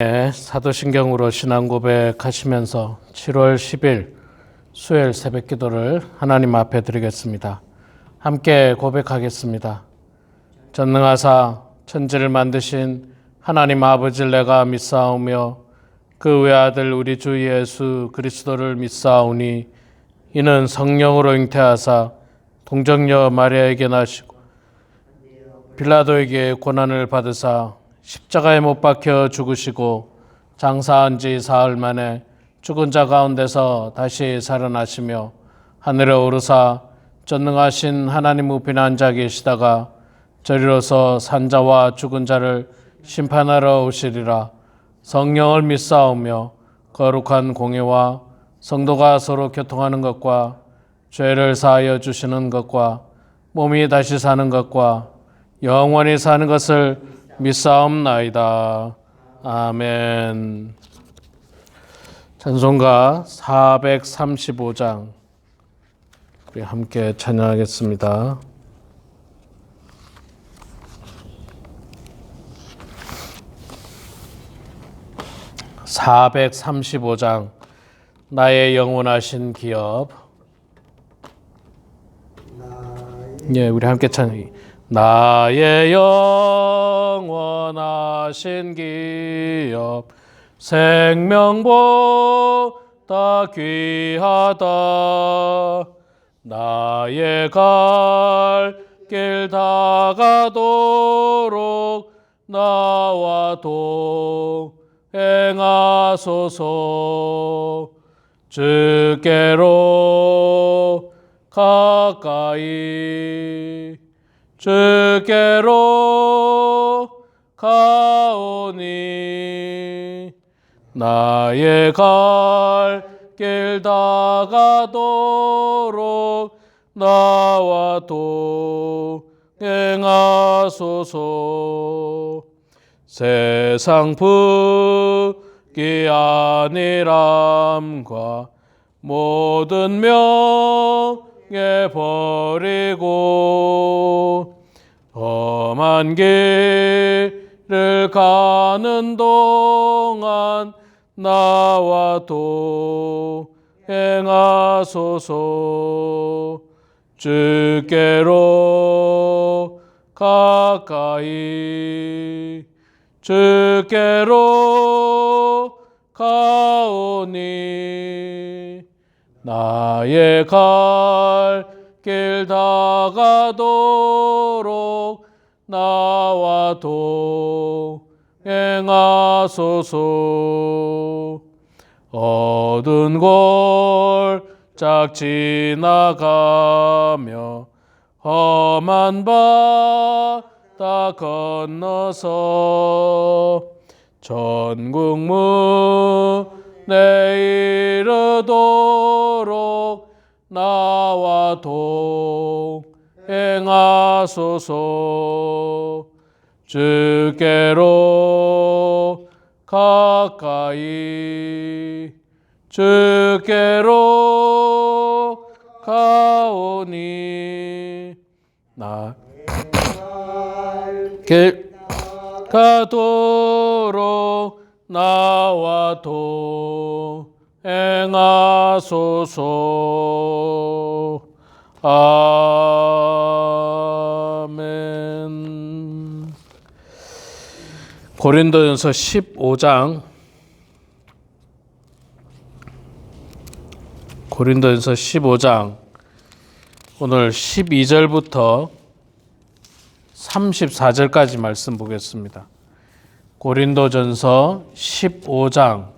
사도신경으로 신앙 고백하시면서 7월 10일 수요일 새벽 기도를 하나님 앞에 드리겠습니다. 함께 고백하겠습니다. 전능하사 천지를 만드신 하나님 아버지를 내가 믿사오며 그 외아들 우리 주 예수 그리스도를 믿사오니 이는 성령으로 잉태하사 동정녀 마리아에게 나시고 빌라도에게 고난을 받으사 십자가에 못 박혀 죽으시고 장사한 지 사흘 만에 죽은 자 가운데서 다시 살아나시며 하늘에 오르사 전능하신 하나님 우편에 앉아 계시다가 저리로서 산자와 죽은 자를 심판하러 오시리라. 성령을 믿사오며 거룩한 공예와 성도가 서로 교통하는 것과 죄를 사하여 주시는 것과 몸이 다시 사는 것과 영원히 사는 것을 믿사옵나이다. 아멘. 찬송가 435장 우리 함께 찬양하겠습니다. (435장) 나의 영원하신 기업. 우리 함께 찬양. 나의 영원하신 기업 생명보다 귀하다. 나의 갈 길 다가도록 나와 동행하소서. 주께로 가까이 주께로 가오니 나의 갈 길 다가도록 나와 동행하소서. 세상 부귀 안일함과 모든 명예 버리고 험한 길을 가는 동안 나와 동행하소서. 주께로 가까이 주께로 가오니 나의 갈 길 다가도록 나와 동행하소서. 어두운 골짝 지나가며 험한 바다 건너서 천국 문에 이르도록 나와 동행하소서. 주께로 가까이 주께로 가오니 나 길 가도록 나와 동행하소서. 아멘. 고린도전서 15장 오늘 12절부터 34절까지 말씀 보겠습니다. 고린도전서 15장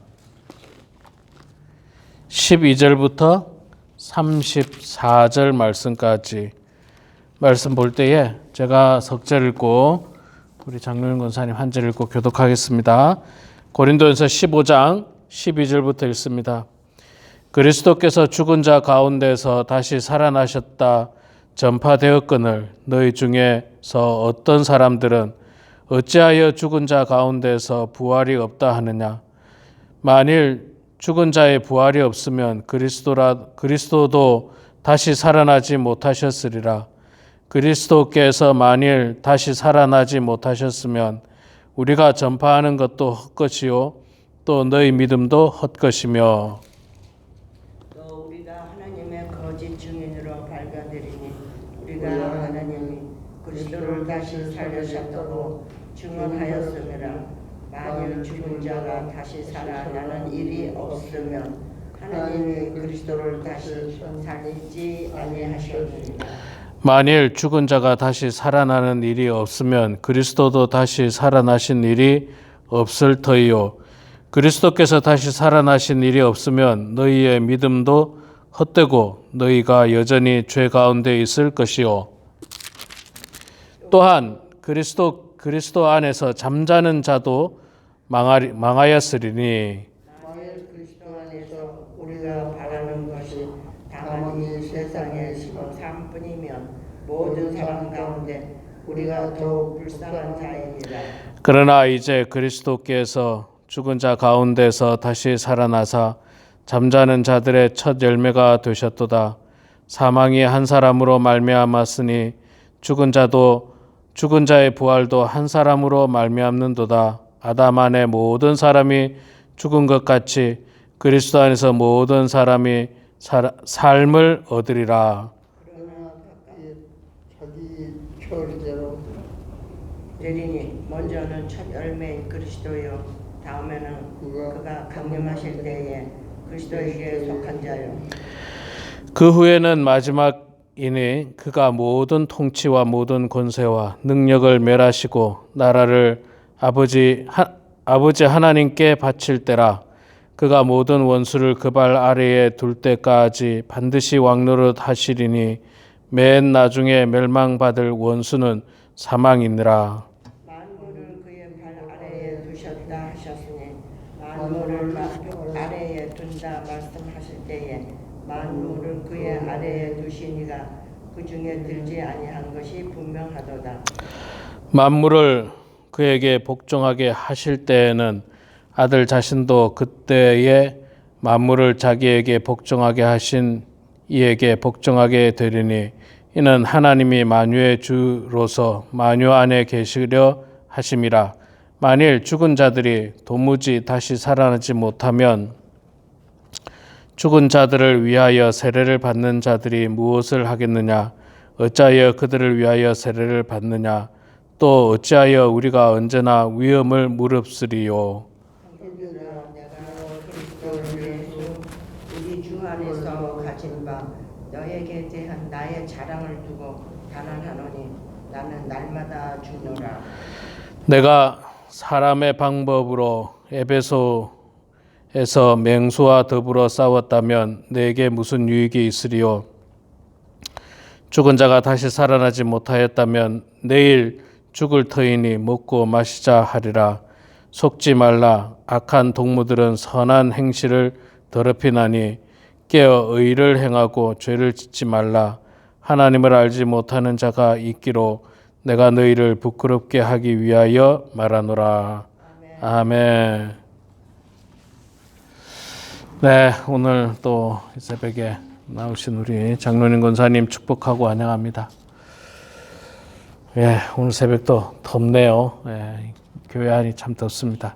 12절부터 34절 말씀까지 말씀 볼 때에 제가 석절 읽고 우리 장로인 권사님 한 절 읽고 교독하겠습니다. 고린도전서 15장 12절부터 읽습니다. 그리스도께서 죽은 자 가운데서 다시 살아나셨다 전파되었거늘 너희 중에서 어떤 사람들은 어찌하여 죽은 자 가운데서 부활이 없다 하느냐. 만일 죽은 자의 부활이 없으면 그리스도도 다시 살아나지 못하셨으리라. 그리스도께서 만일 다시 살아나지 못하셨으면 우리가 전파하는 것도 헛것이요 또 너희 믿음도 헛것이며 또 우리가 하나님의 거짓 증인으로 발견되리니 우리가 하나님이 그리스도를 다시 살리셨다고 증언하였으므로 만일 죽은 자가 다시 살아나는 일이 없으면 하나님이 그리스도를 다시 살리지 아니하셨느니라. 만일 죽은 자가 다시 살아나는 일이 없으면 그리스도도 다시 살아나신 일이 없을 터이요 그리스도께서 다시 살아나신 일이 없으면 너희의 믿음도 헛되고 너희가 여전히 죄 가운데 있을 것이요 또한 그리스도 안에서 잠자는 자도 망하였으리니 만일 그리스도 안에서 우리가 바라는 것이 다만 이 세상의 삶뿐이면 모든 사람 가운데 우리가 더욱 불쌍한 자이니라. 그러나 이제 그리스도께서 죽은 자 가운데서 다시 살아나사 잠자는 자들의 첫 열매가 되셨도다. 사망이 한 사람으로 말미암았으니 죽은 자의 부활도 한 사람으로 말미암는도다. 아담 안에 모든 사람이 죽은 것 같이 그리스도 안에서 모든 사람이 삶을 얻으리라. 그러나 각기 자기 처리대로 되리니 먼저는 첫 열매인 그리스도요 다음에는 그가 강림하실 때에 그리스도에게 속한 자요 그 후에는 마지막이니 그가 모든 통치와 모든 권세와 능력을 멸하시고 나라를 아버지 하나님께 바칠 때라. 그가 모든 원수를 그 발 아래에 둘 때까지 반드시 왕노릇 하시리니 맨 나중에 멸망받을 원수는 사망이니라. 만물을 그의 발 아래에 두셨다 하셨으니 만물을 아래에 둔다 말씀하실 때에 만물을 그의 아래에 두시니가 그 중에 들지 아니한 것이 분명하도다. 만물을 그에게 복종하게 하실 때에는 아들 자신도 그때에 만물을 자기에게 복종하게 하신 이에게 복종하게 되리니 이는 하나님이 만유의 주로서 만유 안에 계시려 하심이라. 만일 죽은 자들이 도무지 다시 살아나지 못하면 죽은 자들을 위하여 세례를 받는 자들이 무엇을 하겠느냐? 어찌하여 그들을 위하여 세례를 받느냐? 또 어찌하여 우리가 언제나 위험을 무릅쓰리요? 내가 그리스도 예수 우리 주 안에서 가진 바 너에게 대한 나의 자랑을 두고 단언하노니 나는 날마다 죽노라. 내가 사람의 방법으로 에베소에서 맹수와 더불어 싸웠다면 내게 무슨 유익이 있으리요? 죽은 자가 다시 살아나지 못하였다면 내일 죽을 터이니 먹고 마시자 하리라. 속지 말라. 악한 동무들은 선한 행실을 더럽히나니 깨어 의를 행하고 죄를 짓지 말라. 하나님을 알지 못하는 자가 있기로 내가 너희를 부끄럽게 하기 위하여 말하노라. 아멘. 네, 오늘 또 새벽에 나오신 우리 장로님 권사님 축복하고 환영합니다. 예, 오늘 새벽도 덥네요. 예, 교회 안이 참 덥습니다.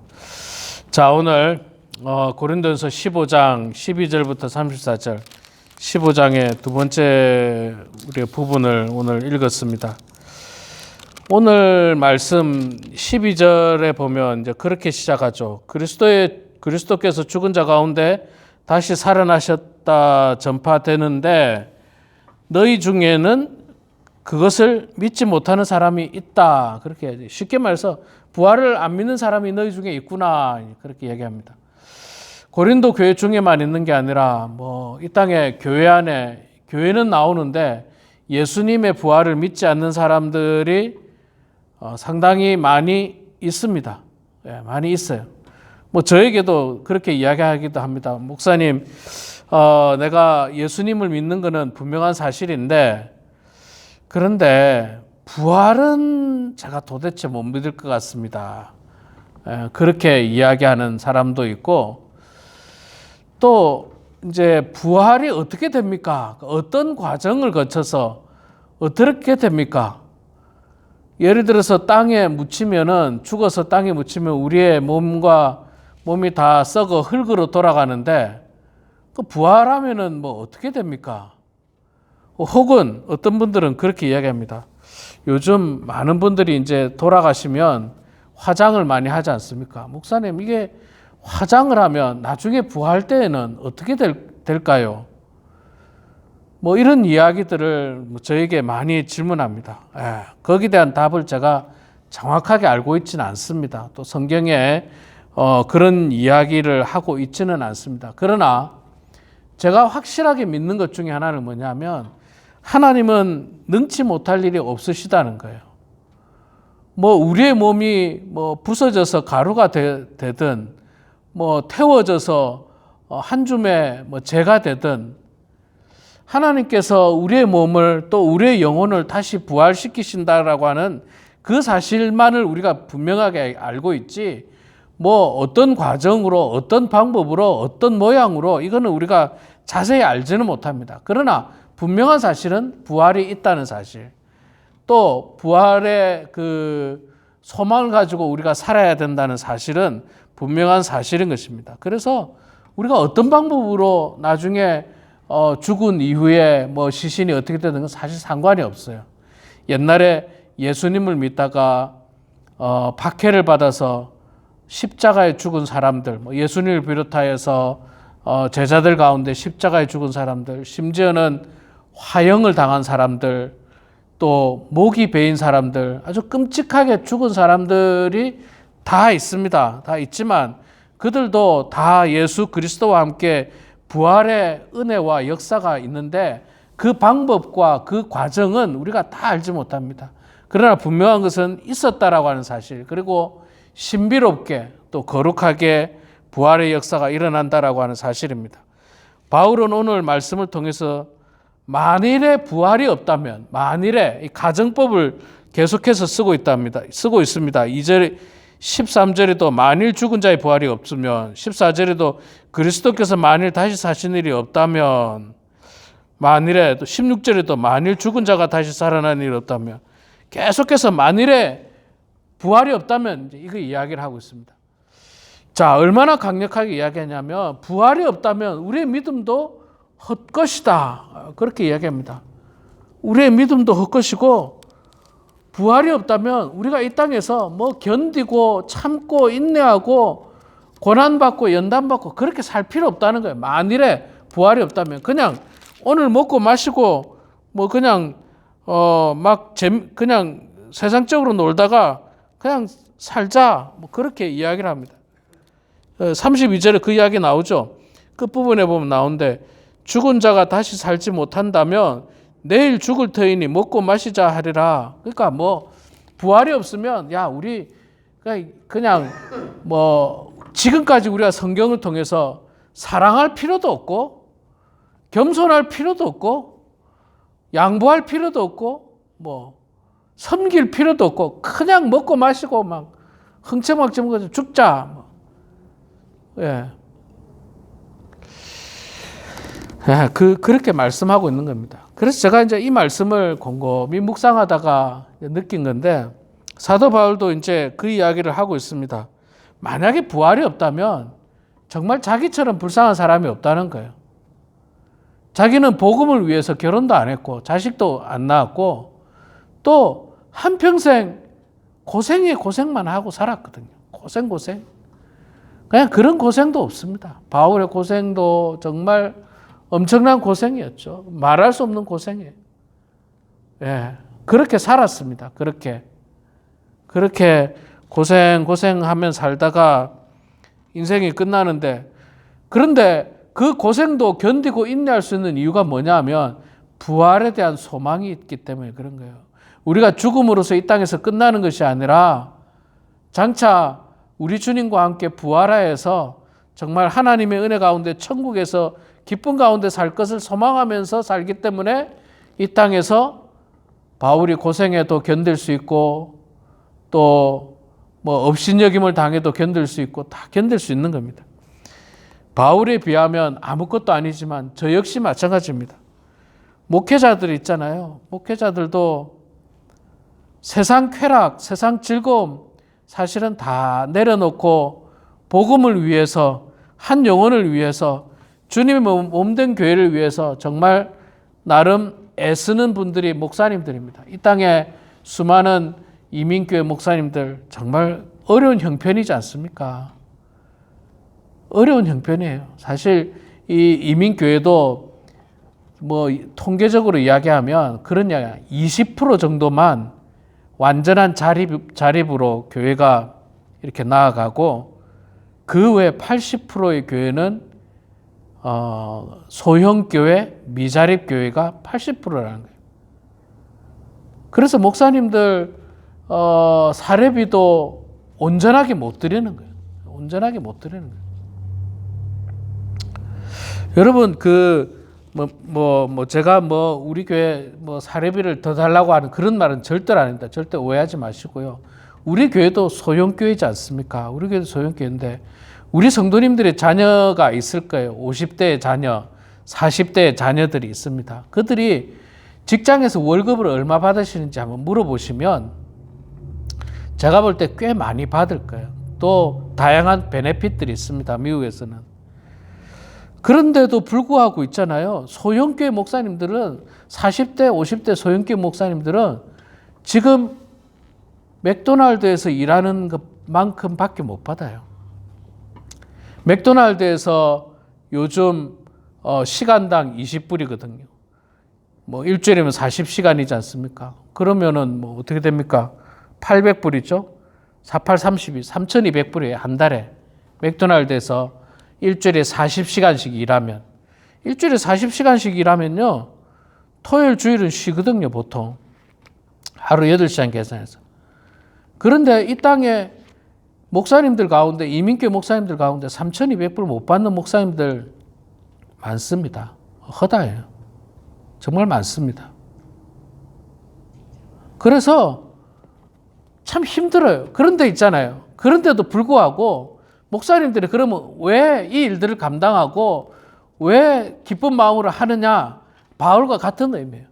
자, 오늘 고린도전서 15장 12절부터 34절 15장의 두 번째 우리 부분을 오늘 읽었습니다. 오늘 말씀 12절에 보면 이제 그렇게 시작하죠. 그리스도께서 죽은 자 가운데 다시 살아나셨다 전파되는데 너희 중에는 그것을 믿지 못하는 사람이 있다. 그렇게 쉽게 말해서 부활을 안 믿는 사람이 너희 중에 있구나. 그렇게 얘기합니다. 고린도 교회 중에만 있는 게 아니라 이 땅에 교회 안에 교회는 나오는데 예수님의 부활을 믿지 않는 사람들이 상당히 많이 있습니다. 예, 많이 있어요. 저에게도 그렇게 이야기하기도 합니다. 목사님, 내가 예수님을 믿는 것은 분명한 사실인데 그런데 부활은 제가 도대체 못 믿을 것 같습니다. 그렇게 이야기하는 사람도 있고 또 이제 부활이 어떻게 됩니까? 어떤 과정을 거쳐서 어떻게 됩니까? 예를 들어서 땅에 묻히면은, 죽어서 땅에 묻히면 우리의 몸이 다 썩어 흙으로 돌아가는데, 그 부활하면은 뭐 어떻게 됩니까? 혹은 어떤 분들은 그렇게 이야기합니다. 요즘 많은 분들이 이제 돌아가시면 화장을 많이 하지 않습니까? 목사님, 이게 화장을 하면 나중에 부활 때에는 어떻게 될까요? 뭐 이런 이야기들을 저에게 많이 질문합니다. 거기에 대한 답을 제가 정확하게 알고 있지는 않습니다. 또 성경에 그런 이야기를 하고 있지는 않습니다. 그러나 제가 확실하게 믿는 것 중에 하나는 뭐냐면, 하나님은 능치 못할 일이 없으시다는 거예요. 뭐 우리의 몸이 뭐 부서져서 가루가 되든, 뭐 태워져서 한 줌의 뭐 재가 되든, 하나님께서 우리의 몸을 또 우리의 영혼을 다시 부활시키신다라고 하는 그 사실만을 우리가 분명하게 알고 있지, 뭐 어떤 과정으로, 어떤 방법으로, 어떤 모양으로 이거는 우리가 자세히 알지는 못합니다. 그러나 분명한 사실은 부활이 있다는 사실, 또 부활의 그 소망을 가지고 우리가 살아야 된다는 사실은 분명한 사실인 것입니다. 그래서 우리가 어떤 방법으로 나중에 죽은 이후에 뭐 시신이 어떻게 되는 건 사실 상관이 없어요. 옛날에 예수님을 믿다가 박해를 받아서 십자가에 죽은 사람들, 뭐 예수님을 비롯하여서 제자들 가운데 십자가에 죽은 사람들, 심지어는 화형을 당한 사람들, 또 목이 베인 사람들, 아주 끔찍하게 죽은 사람들이 다 있습니다. 다 있지만 그들도 다 예수 그리스도와 함께 부활의 은혜와 역사가 있는데, 그 방법과 그 과정은 우리가 다 알지 못합니다. 그러나 분명한 것은 있었다라고 하는 사실, 그리고 신비롭게 또 거룩하게 부활의 역사가 일어난다라고 하는 사실입니다. 바울은 오늘 말씀을 통해서 만일에 부활이 없다면, 만일에 이 가정법을 계속해서 쓰고 있습니다. 2절 13절에도 만일 죽은 자의 부활이 없으면, 14절에도 그리스도께서 만일 다시 사신 일이 없다면, 만일에, 또 16절에도 만일 죽은 자가 다시 살아난 일이 없다면, 계속해서 만일에 부활이 없다면 이거 이야기를 하고 있습니다. 자, 얼마나 강력하게 이야기하냐면, 부활이 없다면 우리의 믿음도 헛것이다, 그렇게 이야기합니다. 우리의 믿음도 헛것이고, 부활이 없다면 우리가 이 땅에서 뭐 견디고 참고 인내하고 고난받고 연단받고 그렇게 살 필요 없다는 거예요. 만일에 부활이 없다면 그냥 오늘 먹고 마시고 뭐 그냥 그냥 세상적으로 놀다가 그냥 살자, 뭐 그렇게 이야기를 합니다. 32절에 그 이야기 나오죠. 끝부분에 보면 나오는데, 죽은 자가 다시 살지 못한다면 내일 죽을 터이니 먹고 마시자 하리라. 그러니까 뭐 부활이 없으면 우리 그냥 뭐 지금까지 우리가 성경을 통해서 사랑할 필요도 없고, 겸손할 필요도 없고, 양보할 필요도 없고, 뭐 섬길 필요도 없고, 그냥 먹고 마시고 막 흥청망청 먹어서 죽자. 그렇게 말씀하고 있는 겁니다. 그래서 제가 이제 이 말씀을 곰곰이 묵상하다가 느낀 건데, 사도 바울도 이제 그 이야기를 하고 있습니다. 만약에 부활이 없다면 정말 자기처럼 불쌍한 사람이 없다는 거예요. 자기는 복음을 위해서 결혼도 안 했고 자식도 안 낳았고 또 한평생 고생에 고생만 하고 살았거든요. 고생. 그냥 그런 고생도 없습니다. 바울의 고생도 정말 엄청난 고생이었죠. 말할 수 없는 고생이에요. 그렇게 살았습니다. 그렇게 고생하면 살다가 인생이 끝나는데, 그런데 그 고생도 견디고 인내할 수 있는 이유가 뭐냐면 부활에 대한 소망이 있기 때문에 그런 거예요. 우리가 죽음으로써 이 땅에서 끝나는 것이 아니라 장차 우리 주님과 함께 부활하여서 정말 하나님의 은혜 가운데 천국에서 기쁨 가운데 살 것을 소망하면서 살기 때문에 이 땅에서 바울이 고생해도 견딜 수 있고, 또 뭐 업신여김을 당해도 견딜 수 있고, 다 견딜 수 있는 겁니다. 바울에 비하면 아무것도 아니지만 저 역시 마찬가지입니다. 목회자들 있잖아요. 목회자들도 세상 쾌락, 세상 즐거움 사실은 다 내려놓고 복음을 위해서, 한 영혼을 위해서, 주님의 몸된 교회를 위해서 정말 나름 애쓰는 분들이 목사님들입니다. 이 땅에 수많은 이민교회 목사님들 정말 어려운 형편이지 않습니까? 어려운 형편이에요. 사실 이 이민교회도 뭐 통계적으로 이야기하면 그런 이야기야. 20% 정도만 완전한 자립으로 교회가 이렇게 나아가고 그 외 80%의 교회는 소형교회, 미자립교회가 80%라는 거예요. 그래서 목사님들 사례비도 온전하게 못 드리는 거예요. 온전하게 못 드리는 거예요. 여러분 제가 우리 교회 사례비를 더 달라고 하는 그런 말은 절대 아닙니다. 절대 오해하지 마시고요. 우리 교회도 소형교회지 않습니까? 우리 교회도 소형교회인데 우리 성도님들의 자녀가 있을 거예요. 50대의 자녀, 40대의 자녀들이 있습니다. 그들이 직장에서 월급을 얼마 받으시는지 한번 물어보시면 제가 볼 때 꽤 많이 받을 거예요. 또 다양한 베네핏들이 있습니다. 미국에서는. 그런데도 불구하고 있잖아요. 소형교회 목사님들은 40대, 50대 소형교회 목사님들은 지금 맥도날드에서 일하는 것만큼밖에 못 받아요. 맥도날드에서 요즘 시간당 20불이거든요. 일주일이면 40시간이지 않습니까? 그러면은 어떻게 됩니까? 800불이죠? 48, 32, 3,200불이에요. 한 달에. 맥도날드에서 일주일에 40시간씩 일하면. 일주일에 40시간씩 일하면요. 토요일, 주일은 쉬거든요, 보통. 하루 8시간 계산해서. 그런데 이 땅에 목사님들 가운데, 이민교회 목사님들 가운데 3,200불 못 받는 목사님들 많습니다. 허다해요. 정말 많습니다. 그래서 참 힘들어요. 그런데 있잖아요. 그런데도 불구하고 목사님들이 그러면 왜 이 일들을 감당하고 왜 기쁜 마음으로 하느냐? 바울과 같은 의미예요.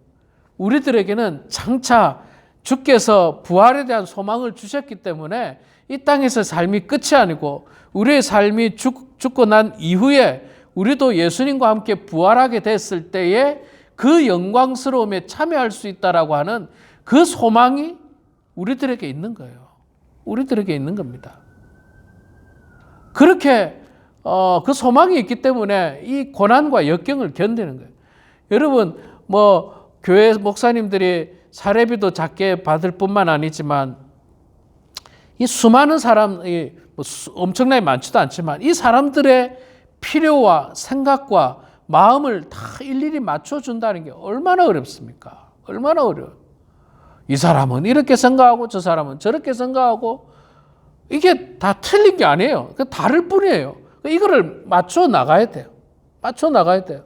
우리들에게는 장차 주께서 부활에 대한 소망을 주셨기 때문에 이 땅에서 삶이 끝이 아니고 우리의 삶이 죽고 난 이후에 우리도 예수님과 함께 부활하게 됐을 때에 그 영광스러움에 참여할 수 있다라고 하는 그 소망이 우리들에게 있는 거예요. 우리들에게 있는 겁니다. 그렇게 그 소망이 있기 때문에 이 고난과 역경을 견디는 거예요. 여러분 교회 목사님들이 사례비도 작게 받을 뿐만 아니지만 이 수많은 사람이 엄청나게 많지도 않지만 이 사람들의 필요와 생각과 마음을 다 일일이 맞춰준다는 게 얼마나 어렵습니까? 얼마나 어려워요. 이 사람은 이렇게 생각하고 저 사람은 저렇게 생각하고 이게 다 틀린 게 아니에요. 다를 뿐이에요. 이거를 맞춰 나가야 돼요. 맞춰 나가야 돼요.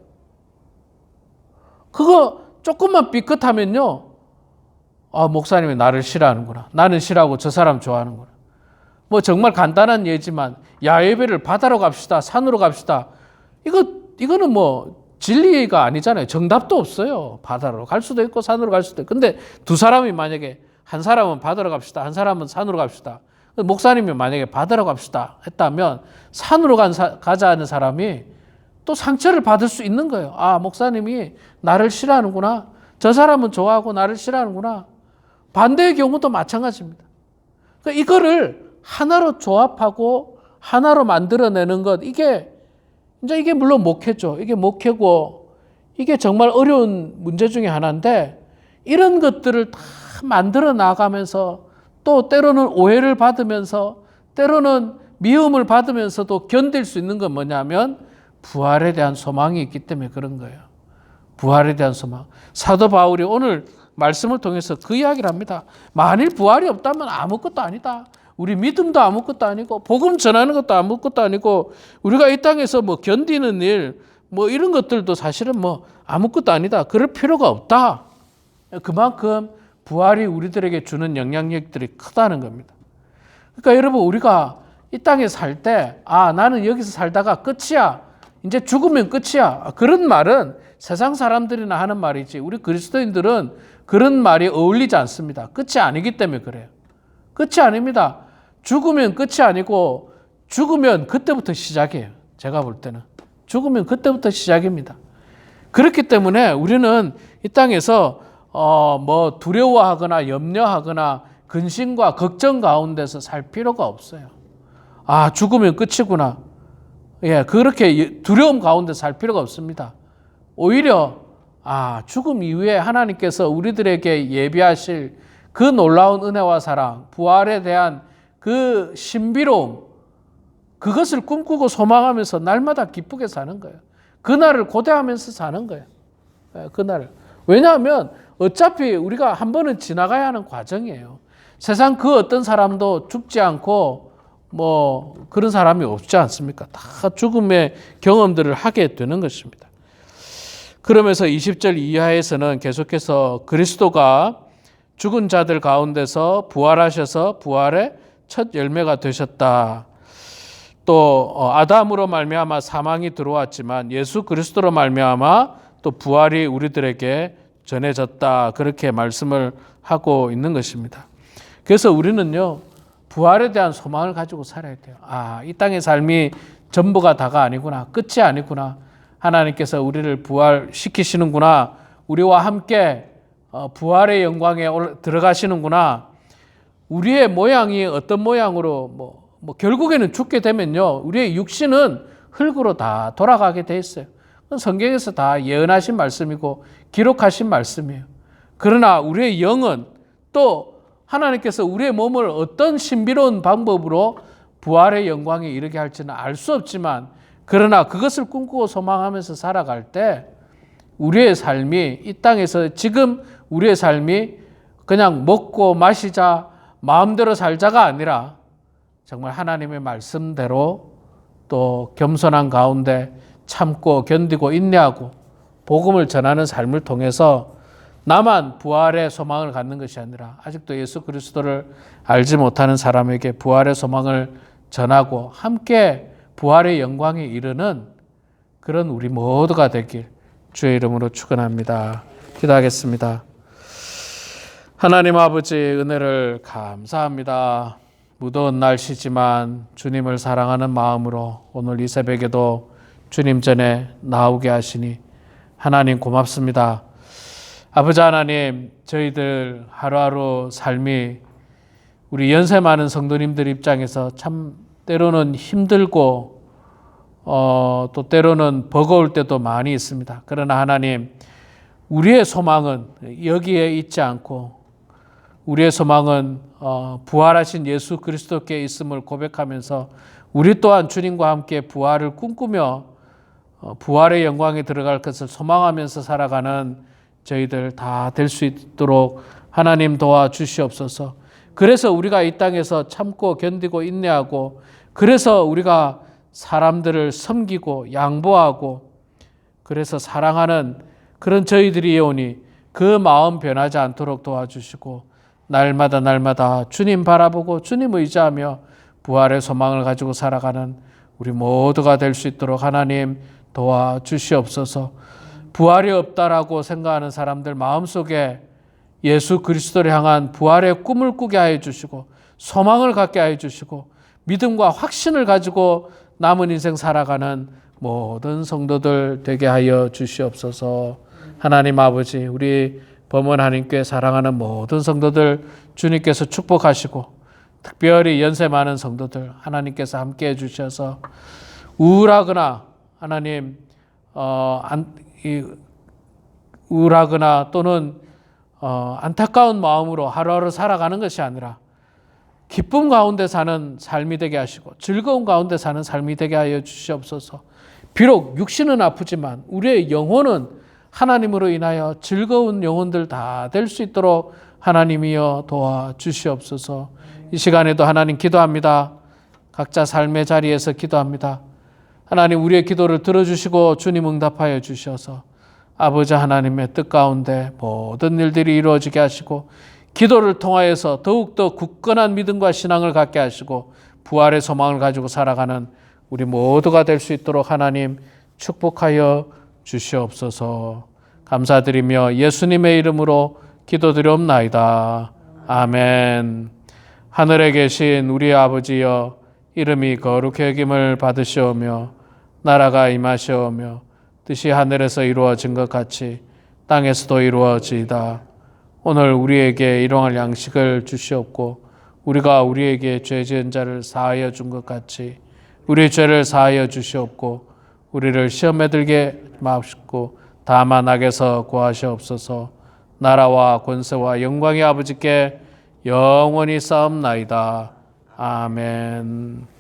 그거 조금만 삐끗하면요. 목사님이 나를 싫어하는구나. 나는 싫어하고 저 사람 좋아하는구나. 정말 간단한 예지만 야외배를 바다로 갑시다. 산으로 갑시다. 이거는 진리가 아니잖아요. 정답도 없어요. 바다로 갈 수도 있고 산으로 갈 수도 있고. 근데 두 사람이 만약에 한 사람은 바다로 갑시다. 한 사람은 산으로 갑시다. 목사님이 만약에 바다로 갑시다 했다면 산으로 가자 하는 사람이 또 상처를 받을 수 있는 거예요. 목사님이 나를 싫어하는구나. 저 사람은 좋아하고 나를 싫어하는구나. 반대의 경우도 마찬가지입니다. 그러니까 이거를 하나로 조합하고 하나로 만들어내는 것, 이게 물론 목회죠. 이게 목회고 이게 정말 어려운 문제 중에 하나인데 이런 것들을 다 만들어 나가면서 또 때로는 오해를 받으면서 때로는 미움을 받으면서도 견딜 수 있는 건 뭐냐면 부활에 대한 소망이 있기 때문에 그런 거예요. 부활에 대한 소망. 사도 바울이 오늘 말씀을 통해서 그 이야기를 합니다. 만일 부활이 없다면 아무것도 아니다. 우리 믿음도 아무것도 아니고 복음 전하는 것도 아무것도 아니고 우리가 이 땅에서 견디는 일 이런 것들도 사실은 아무것도 아니다. 그럴 필요가 없다. 그만큼 부활이 우리들에게 주는 영향력들이 크다는 겁니다. 그러니까 여러분 우리가 이 땅에 살 때 나는 여기서 살다가 끝이야. 이제 죽으면 끝이야. 그런 말은 세상 사람들이나 하는 말이지 우리 그리스도인들은 그런 말이 어울리지 않습니다. 끝이 아니기 때문에 그래요. 끝이 아닙니다. 죽으면 끝이 아니고 죽으면 그때부터 시작이에요. 제가 볼 때는. 죽으면 그때부터 시작입니다. 그렇기 때문에 우리는 이 땅에서 뭐 두려워하거나 염려하거나 근심과 걱정 가운데서 살 필요가 없어요. 아, 죽으면 끝이구나. 예, 그렇게 두려움 가운데 살 필요가 없습니다. 오히려 죽음 이후에 하나님께서 우리들에게 예비하실 그 놀라운 은혜와 사랑, 부활에 대한 그 신비로움, 그것을 꿈꾸고 소망하면서 날마다 기쁘게 사는 거예요. 그날을 고대하면서 사는 거예요. 그날을. 왜냐하면 어차피 우리가 한 번은 지나가야 하는 과정이에요. 세상 그 어떤 사람도 죽지 않고 뭐 그런 사람이 없지 않습니까? 다 죽음의 경험들을 하게 되는 것입니다. 그러면서 20절 이하에서는 계속해서 그리스도가 죽은 자들 가운데서 부활하셔서 부활의 첫 열매가 되셨다. 또 아담으로 말미암아 사망이 들어왔지만 예수 그리스도로 말미암아 또 부활이 우리들에게 전해졌다. 그렇게 말씀을 하고 있는 것입니다. 그래서 우리는요, 부활에 대한 소망을 가지고 살아야 돼요. 이 땅의 삶이 전부가 다가 아니구나. 끝이 아니구나. 하나님께서 우리를 부활시키시는구나. 우리와 함께 부활의 영광에 들어가시는구나. 우리의 모양이 어떤 모양으로 뭐 결국에는 죽게 되면요, 우리의 육신은 흙으로 다 돌아가게 돼 있어요. 성경에서 다 예언하신 말씀이고 기록하신 말씀이에요. 그러나 우리의 영은 또 하나님께서 우리의 몸을 어떤 신비로운 방법으로 부활의 영광에 이르게 할지는 알 수 없지만, 그러나 그것을 꿈꾸고 소망하면서 살아갈 때 우리의 삶이 이 땅에서 지금 우리의 삶이 그냥 먹고 마시자 마음대로 살자가 아니라 정말 하나님의 말씀대로 또 겸손한 가운데 참고 견디고 인내하고 복음을 전하는 삶을 통해서 나만 부활의 소망을 갖는 것이 아니라 아직도 예수 그리스도를 알지 못하는 사람에게 부활의 소망을 전하고 함께 부활의 영광에 이르는 그런 우리 모두가 되길 주의 이름으로 축원합니다. 기도하겠습니다. 하나님 아버지, 은혜를 감사합니다. 무더운 날씨지만 주님을 사랑하는 마음으로 오늘 이 새벽에도 주님 전에 나오게 하시니 하나님 고맙습니다. 아버지 하나님, 저희들 하루하루 삶이 우리 연세 많은 성도님들 입장에서 참 때로는 힘들고 또 때로는 버거울 때도 많이 있습니다. 그러나 하나님, 우리의 소망은 여기에 있지 않고 우리의 소망은 부활하신 예수 그리스도께 있음을 고백하면서 우리 또한 주님과 함께 부활을 꿈꾸며 부활의 영광에 들어갈 것을 소망하면서 살아가는 저희들 다 될 수 있도록 하나님 도와주시옵소서. 그래서 우리가 이 땅에서 참고 견디고 인내하고, 그래서 우리가 사람들을 섬기고 양보하고 그래서 사랑하는 그런 저희들이오니 그 마음 변하지 않도록 도와주시고, 날마다 주님 바라보고 주님 의지하며 부활의 소망을 가지고 살아가는 우리 모두가 될 수 있도록 하나님 도와주시옵소서. 부활이 없다라고 생각하는 사람들 마음속에 예수 그리스도를 향한 부활의 꿈을 꾸게 하여 주시고 소망을 갖게 하여 주시고 믿음과 확신을 가지고 남은 인생 살아가는 모든 성도들 되게 하여 주시옵소서. 하나님 아버지, 우리 범원 하나님께 사랑하는 모든 성도들 주님께서 축복하시고, 특별히 연세 많은 성도들 하나님께서 함께 해주셔서 우울하거나 하나님 우울하거나 또는 안타까운 마음으로 하루하루 살아가는 것이 아니라 기쁨 가운데 사는 삶이 되게 하시고 즐거움 가운데 사는 삶이 되게 하여 주시옵소서. 비록 육신은 아프지만 우리의 영혼은 하나님으로 인하여 즐거운 영혼들 다 될 수 있도록 하나님이여 도와주시옵소서. 이 시간에도 하나님 기도합니다. 각자 삶의 자리에서 기도합니다. 하나님, 우리의 기도를 들어주시고 주님 응답하여 주셔서 아버지 하나님의 뜻 가운데 모든 일들이 이루어지게 하시고 기도를 통하여서 더욱더 굳건한 믿음과 신앙을 갖게 하시고 부활의 소망을 가지고 살아가는 우리 모두가 될 수 있도록 하나님 축복하여 주시옵소서. 감사드리며 예수님의 이름으로 기도드리옵나이다. 아멘. 하늘에 계신 우리 아버지여, 이름이 거룩히 여김을 받으시오며 나라가 임하시오며 뜻이 하늘에서 이루어진 것 같이 땅에서도 이루어지이다. 오늘 우리에게 일용할 양식을 주시옵고 우리가 우리에게 죄 지은 자를 사하여 준 것 같이 우리 죄를 사하여 주시옵고 우리를 시험에 들게 마시고 다만 악에서 구하시옵소서. 나라와 권세와 영광이 아버지께 영원히 쌓옵나이다. 아멘.